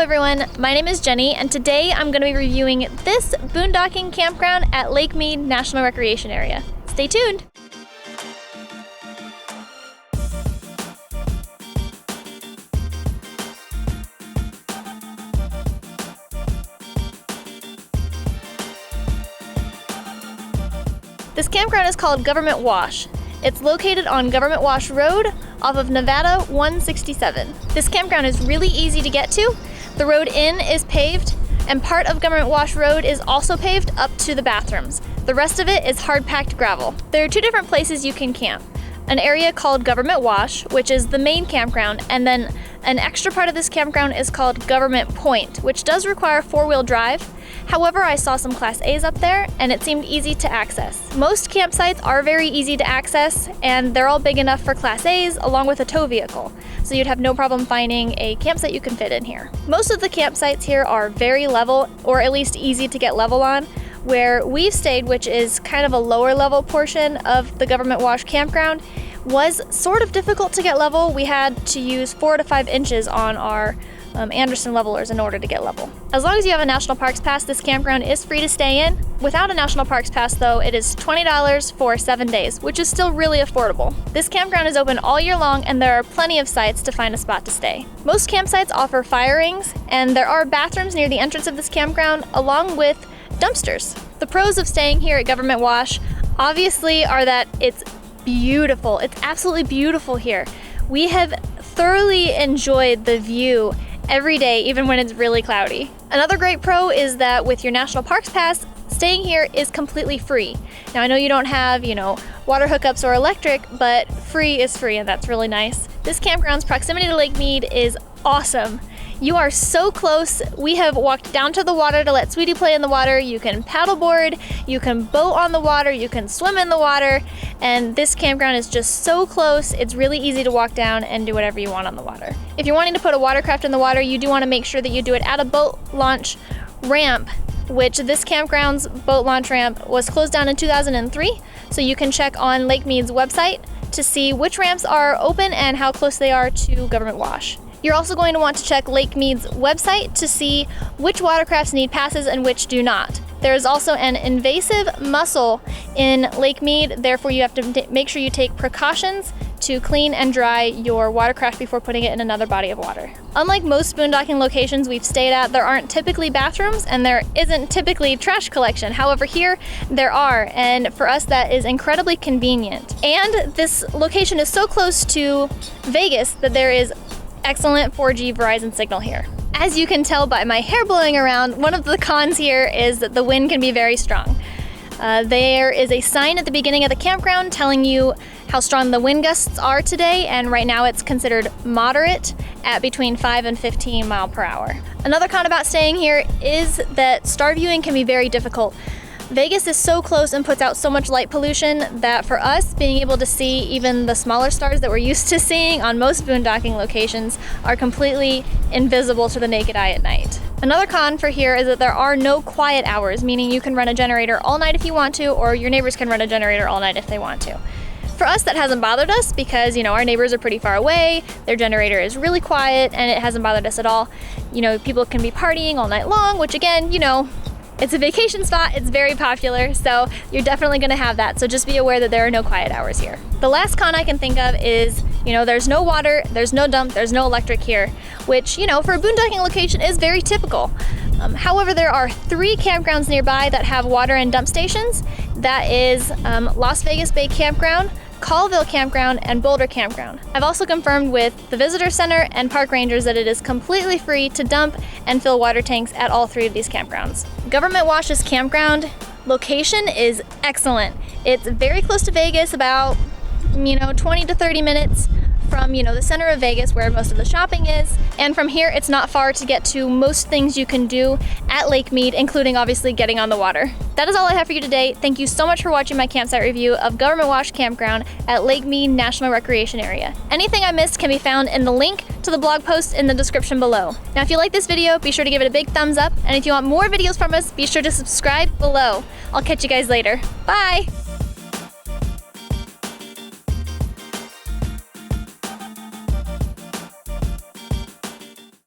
everyone, my name is Jenny, and today I'm going to be reviewing this boondocking campground at Lake Mead National Recreation Area. Stay tuned! This campground is called Government Wash. It's located on Government Wash Road off of Nevada 167. This campground is really easy to get to. The road in is paved, and part of Government Wash Road is also paved up to the bathrooms. The rest of it is hard-packed gravel. There are two different places you can camp. An area called Government Wash, which is the main campground, and then an extra part of this campground is called Government Point, which does require four-wheel drive. However, I saw some Class A's up there, and it seemed easy to access. Most campsites are very easy to access, and they're all big enough for Class A's along with a tow vehicle, so you'd have no problem finding a campsite you can fit in here. Most of the campsites here are very level, or at least easy to get level on. Where we've stayed, which is kind of a lower level portion of the Government Wash campground, was sort of difficult to get level. We had to use 4 to 5 inches on our Anderson levelers in order to get level. As long as you have a National Parks Pass, this campground is free to stay in. Without a National Parks Pass though, it is $20 for 7 days, which is still really affordable. This campground is open all year long, and there are plenty of sites to find a spot to stay. Most campsites offer fire rings, and there are bathrooms near the entrance of this campground, along with dumpsters. The pros of staying here at Government Wash obviously are that it's beautiful. It's absolutely beautiful here. We have thoroughly enjoyed the view every day, even when it's really cloudy. Another great pro is that with your National Parks Pass, staying here is completely free. Now I know you don't have, water hookups or electric, but free is free, and that's really nice. This campground's proximity to Lake Mead is awesome. You are so close. We have walked down to the water to let Sweetie play in the water. You can paddleboard, you can boat on the water, you can swim in the water, and this campground is just so close. It's really easy to walk down and do whatever you want on the water. If you're wanting to put a watercraft in the water, you do want to make sure that you do it at a boat launch ramp, which this campground's boat launch ramp was closed down in 2003, so you can check on Lake Mead's website to see which ramps are open and how close they are to Government Wash. You're also going to want to check Lake Mead's website to see which watercrafts need passes and which do not. There is also an invasive mussel in Lake Mead, therefore you have to make sure you take precautions to clean and dry your watercraft before putting it in another body of water. Unlike most boondocking locations we've stayed at, there aren't typically bathrooms and there isn't typically trash collection. However, here there are, and for us that is incredibly convenient. And this location is so close to Vegas that there is excellent 4G Verizon signal here. As you can tell by my hair blowing around, one of the cons here is that the wind can be very strong. There is a sign at the beginning of the campground telling you how strong the wind gusts are today, and right now it's considered moderate at between 5 and 15 miles per hour. Another con about staying here is that star viewing can be very difficult. Vegas is so close and puts out so much light pollution that for us, being able to see even the smaller stars that we're used to seeing on most boondocking locations are completely invisible to the naked eye at night. Another con for here is that there are no quiet hours, meaning you can run a generator all night if you want to, or your neighbors can run a generator all night if they want to. For us, that hasn't bothered us because, our neighbors are pretty far away, their generator is really quiet, and it hasn't bothered us at all. People can be partying all night long, which again, it's a vacation spot, it's very popular, so you're definitely gonna have that, so just be aware that there are no quiet hours here. The last con I can think of is, there's no water, there's no dump, there's no electric here, which, for a boondocking location is very typical. However, there are 3 campgrounds nearby that have water and dump stations. That is Las Vegas Bay Campground, Colville Campground, and Boulder Campground. I've also confirmed with the visitor center and park rangers that it is completely free to dump and fill water tanks at all 3 of these campgrounds. Government Wash's campground location is excellent. It's very close to Vegas, about 20 to 30 minutes from the center of Vegas where most of the shopping is, and from here it's not far to get to most things you can do at Lake Mead, including obviously getting on the water. That is all I have for you today. Thank you so much for watching my campsite review of Government Wash Campground at Lake Mead National Recreation Area. Anything I missed can be found in the link to the blog post in the description below. Now if you like this video, be sure to give it a big thumbs up, and if you want more videos from us, be sure to subscribe below. I'll catch you guys later. Bye!